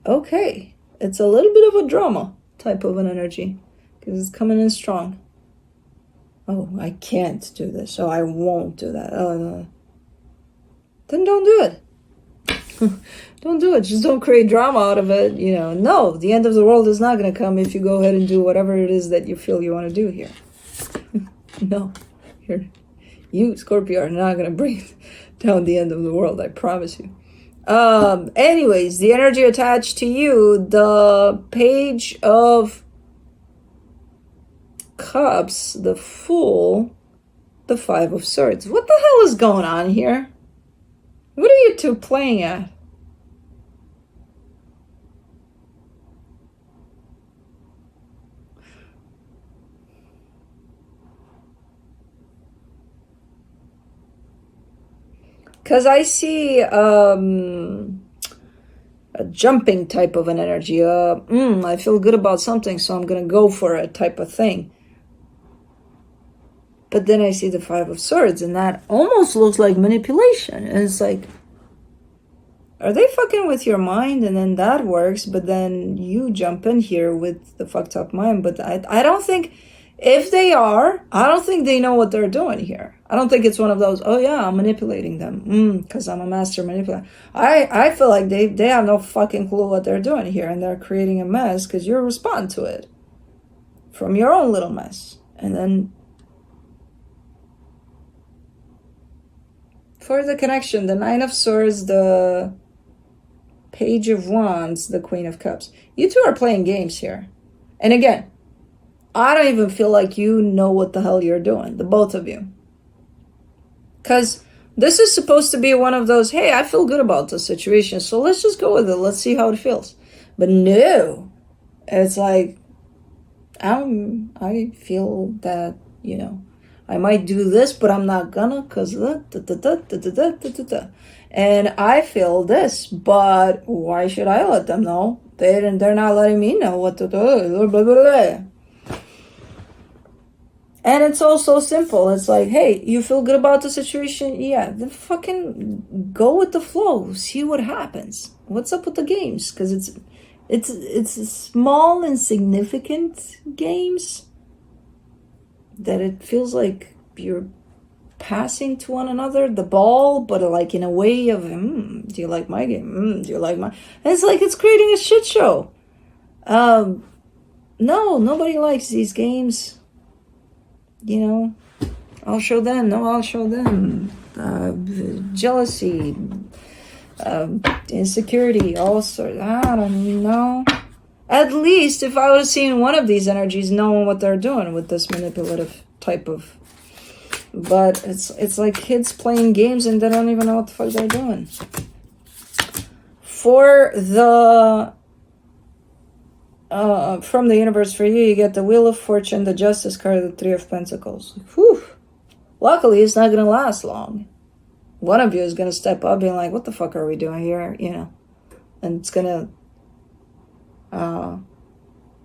Okay, it's a little bit of a drama type of an energy because it's coming in strong. Oh, I can't do this. Oh, I won't do that. Oh, no. Then don't do it. Don't do it. Just don't create drama out of it. You know, no, the end of the world is not going to come if you go ahead and do whatever it is that you feel you want to do here. No, you, Scorpio, are not going to bring down the end of the world. I promise you. Anyways, the energy attached to you, the Page of Cups, the Fool, the Five of Swords. What the hell is going on here? What are you two playing at? Because I see a jumping type of an energy. I feel good about something, so I'm going to go for it type of thing. But then I see the Five of Swords, and that almost looks like manipulation. And it's like, are they fucking with your mind? And then that works, but then you jump in here with the fucked up mind. But I don't think, if they are, I don't think they know what they're doing here. I don't think it's one of those, oh yeah, I'm manipulating them because I'm a master manipulator. I feel like they have no fucking clue what they're doing here, and they're creating a mess because you respond to it from your own little mess. And then for the connection, the Nine of Swords, the Page of Wands, the Queen of Cups. You two are playing games here. And again, I don't even feel like you know what the hell you're doing, the both of you. Because this is supposed to be one of those, hey, I feel good about the situation, so let's just go with it. Let's see how it feels. But no, it's like, I feel that, you know, I might do this, but I'm not gonna, because and I feel this, but why should I let them know? They're not letting me know what to do. And it's all so simple. It's like, hey, you feel good about the situation? Yeah, then fucking go with the flow. See what happens. What's up with the games? Because it's small, insignificant games that it feels like you're passing to one another the ball, but like in a way of, do you like my game? Do you like my... And it's like it's creating a shit show. No, nobody likes these games. You know, I'll show them. No, I'll show them. Jealousy, insecurity, all sorts. I don't know. At least if I would have seen one of these energies, knowing what they're doing with this manipulative type of. But it's like kids playing games and they don't even know what the fuck they're doing. For the from the universe, for you get the Wheel of Fortune, the Justice card, the Three of Pentacles. Whew. Luckily, it's not going to last long. One of you is going to step up being like, what the fuck are we doing here? You know, and it's going to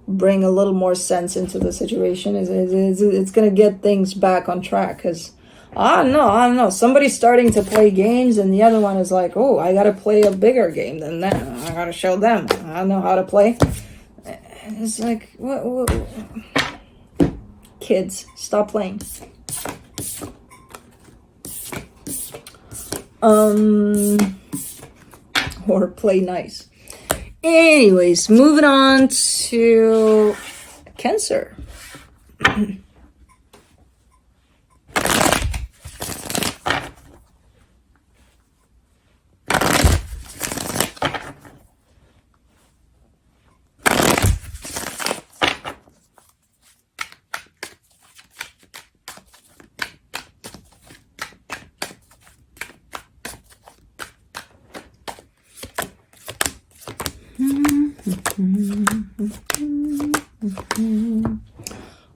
bring a little more sense into the situation. It's going to get things back on track because I don't know. Somebody's starting to play games and the other one is like, oh, I got to play a bigger game than that. I got to show them. I know how to play. It's like, what? Kids, stop playing. Or play nice. Anyways, moving on to Cancer.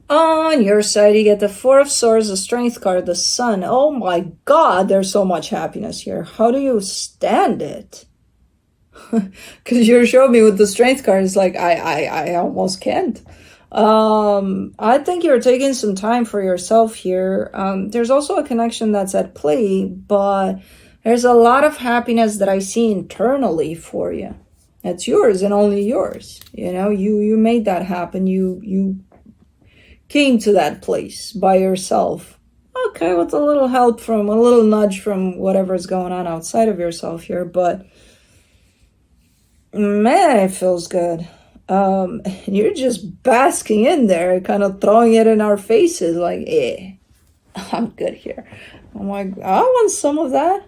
On your side, you get the Four of Swords, the Strength card, the Sun. Oh my God, there's so much happiness here. How do you stand it? Because you're showing me with the Strength card, it's like, I almost can't. I think you're taking some time for yourself here. There's also a connection that's at play, but there's a lot of happiness that I see internally for you. It's yours and only yours. You know, you made that happen. You came to that place by yourself. Okay, with a little help from, a little nudge from whatever's going on outside of yourself here, but man, it feels good. You're just basking in there, kind of throwing it in our faces like, I'm good here. I'm like, I want some of that.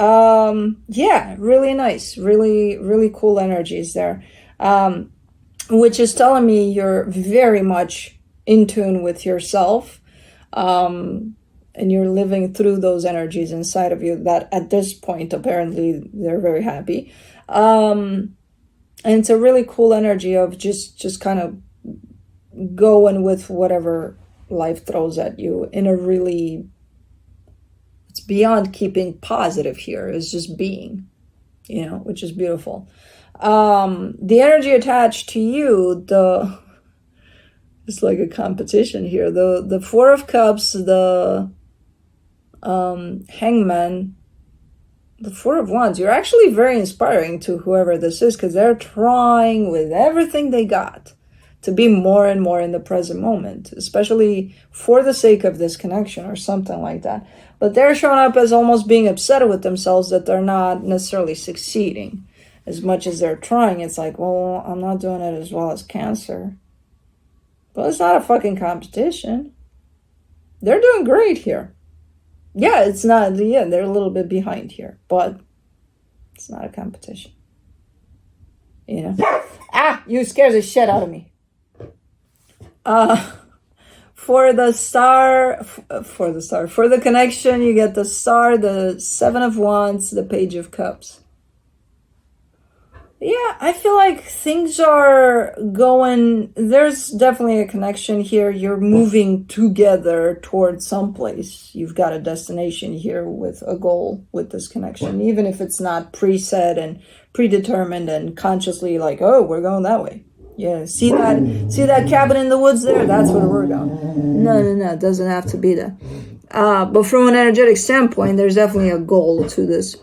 Yeah, really nice, really cool energies there, which is telling me you're very much in tune with yourself, and you're living through those energies inside of you that at this point apparently they're very happy. And it's a really cool energy of just kind of going with whatever life throws at you in a really, it's beyond keeping positive here, it's just being, you know, which is beautiful. The energy attached to you, it's like a competition here. The Four of Cups, the Hangman, the Four of Wands. You're actually very inspiring to whoever this is, because they're trying with everything they got to be more and more in the present moment, especially for the sake of this connection or something like that. But they're showing up as almost being upset with themselves that they're not necessarily succeeding as much as they're trying. It's like, well, I'm not doing it as well as Cancer. But it's not a fucking competition. They're doing great here. Yeah, it's not, yeah, they're a little bit behind here, but it's not a competition. You know? Ah, you scared the shit out of me. For the connection, you get the Star, the Seven of Wands, the Page of Cups. Yeah, I feel like things are going, there's definitely a connection here. You're moving together towards someplace. You've got a destination here with a goal with this connection, even if it's not preset and predetermined and consciously like, oh, we're going that way. Yeah, see that cabin in the woods there? That's where we're going. No, it doesn't have to be that. But from an energetic standpoint, there's definitely a goal to this.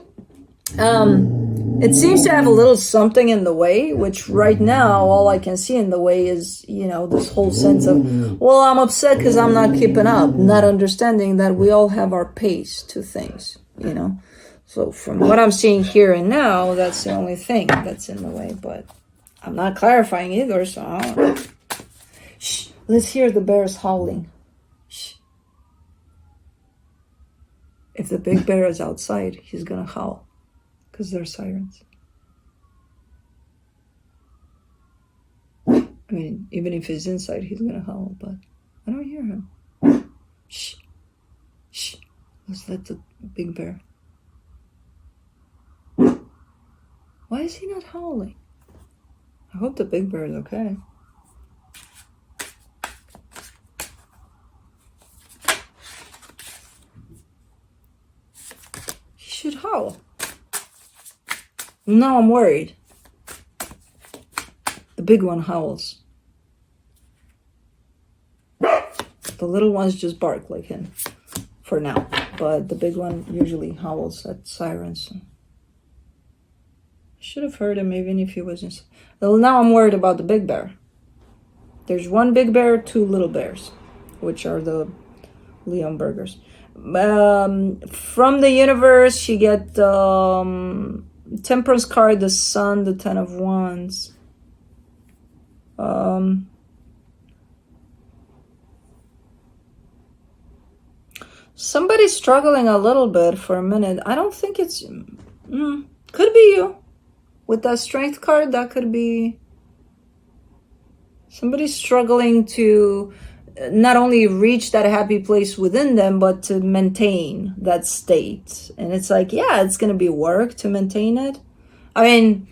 It seems to have a little something in the way, which right now, all I can see in the way is, you know, this whole sense of, well, I'm upset because I'm not keeping up, not understanding that we all have our pace to things, you know. So from what I'm seeing here and now, that's the only thing that's in the way, but I'm not clarifying either, so I don't know. Shh, let's hear the bears howling. Shh. If the big bear is outside, he's gonna howl. Because they're sirens. I mean, even if he's inside, he's gonna howl, but I don't hear him. Shh. Shh. Let's let the big bear. Why is he not howling? I hope the big bear is okay. He should howl. Now I'm worried. The big one howls. The little ones just bark like him for now. But the big one usually howls at sirens. I should have heard him even if he wasn't. Well, now I'm worried about the big bear. There's one big bear, two little bears, which are the Leon burgers. From the universe, you get Temperance card, the Sun, the Ten of Wands. Somebody's struggling a little bit for a minute. I don't think it's... could be you. With that Strength card, that could be... Somebody's struggling to not only reach that happy place within them, but to maintain that state. And it's like, yeah, it's going to be work to maintain it. I mean,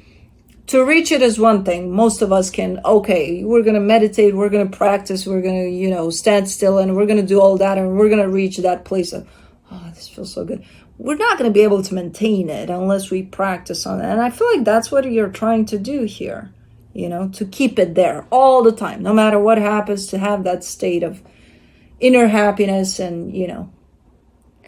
to reach it is one thing. Most of us can, okay, we're going to meditate, we're going to practice, we're going to, you know, stand still, and we're going to do all that, and we're going to reach that place of, oh, this feels so good. We're not going to be able to maintain it unless we practice on it. And I feel like that's what you're trying to do here. You know, to keep it there all the time, no matter what happens, to have that state of inner happiness and, you know,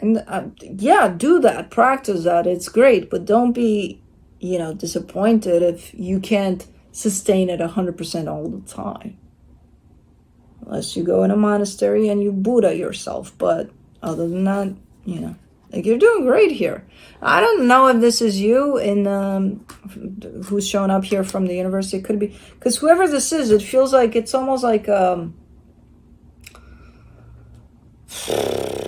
and yeah, do that, practice that. It's great, but don't be, you know, disappointed if you can't sustain it 100% all the time. Unless you go in a monastery and you Buddha yourself. But other than that, you know, like, you're doing great here. I don't know if this is you in who's showing up here from the universe. It could be, because whoever this is, it feels like it's almost like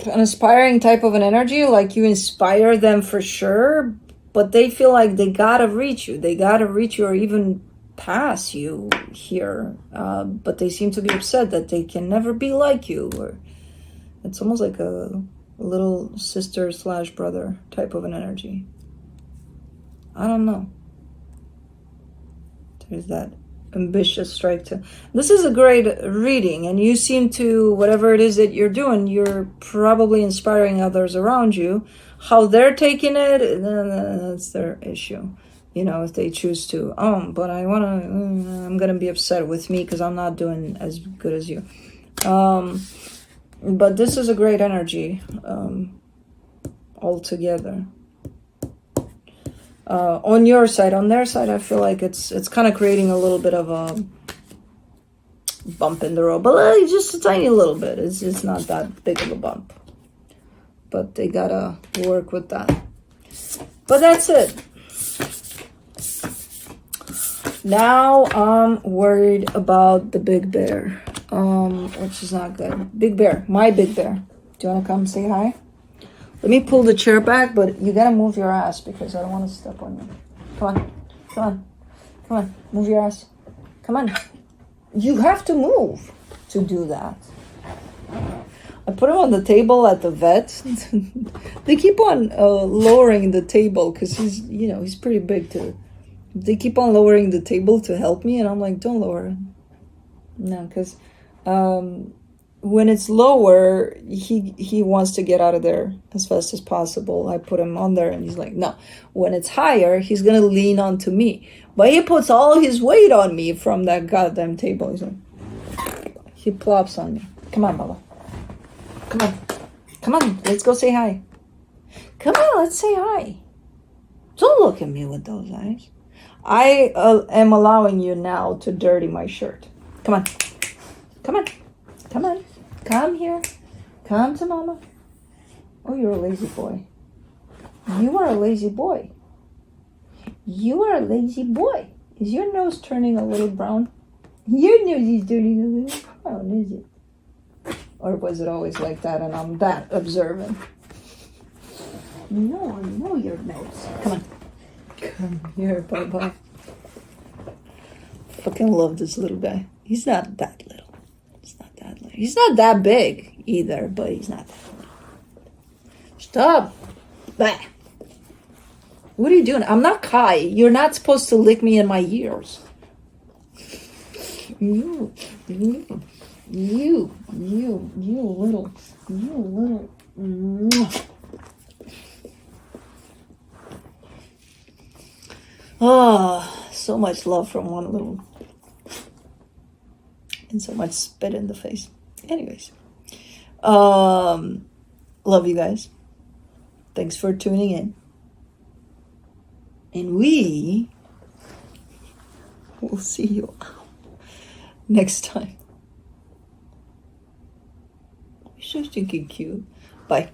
an inspiring type of an energy, like you inspire them for sure, but they feel like they gotta reach you. They gotta reach you or even pass you here. But they seem to be upset that they can never be like you. Or it's almost like a little sister / brother type of an energy. I don't know. There's that ambitious strike to. This is a great reading, and you seem to, whatever it is that you're doing, you're probably inspiring others around you. How they're taking it, that's their issue. You know, if they choose to, but I'm gonna be upset with me because I'm not doing as good as you. But this is a great energy altogether. On your side, on their side, I feel like it's kind of creating a little bit of a bump in the road, but just a tiny little bit. It's not that big of a bump, but they gotta work with that. But that's it. Now I'm worried about the big bear, which is not good. Big bear, my big bear. Do you want to come say hi? Let me pull the chair back, but you gotta move your ass because I don't want to step on you. Come on, come on, come on, move your ass. Come on. You have to move to do that. I put him on the table at the vet. They keep on lowering the table because he's pretty big too. They keep on lowering the table to help me, and I'm like, don't lower it. No, because when it's lower, he wants to get out of there as fast as possible. I put him on there, and he's like, no. When it's higher, he's gonna lean onto me, but he puts all his weight on me from that goddamn table. He's like, he plops on me. Come on, Baba. Come on, come on. Let's go say hi. Come on, let's say hi. Don't look at me with those eyes. I am allowing you now to dirty my shirt. Come on. Come on. Come on. Come here. Come to mama. Oh, you're a lazy boy. You are a lazy boy. You are a lazy boy. Is your nose turning a little brown? Your nose is turning a little brown, is it? Or was it always like that and I'm that observant? No, I know your nose. Come on. Come here, Papa. Fucking love this little guy. He's not that little. He's not that little. He's not that big either, but he's not that little. Stop. Bah. What are you doing? I'm not Kai. You're not supposed to lick me in my ears. You little. Oh, so much love from one little, and so much spit in the face. Anyways, love you guys. Thanks for tuning in. And we will see you next time. You're so stinking cute. Bye.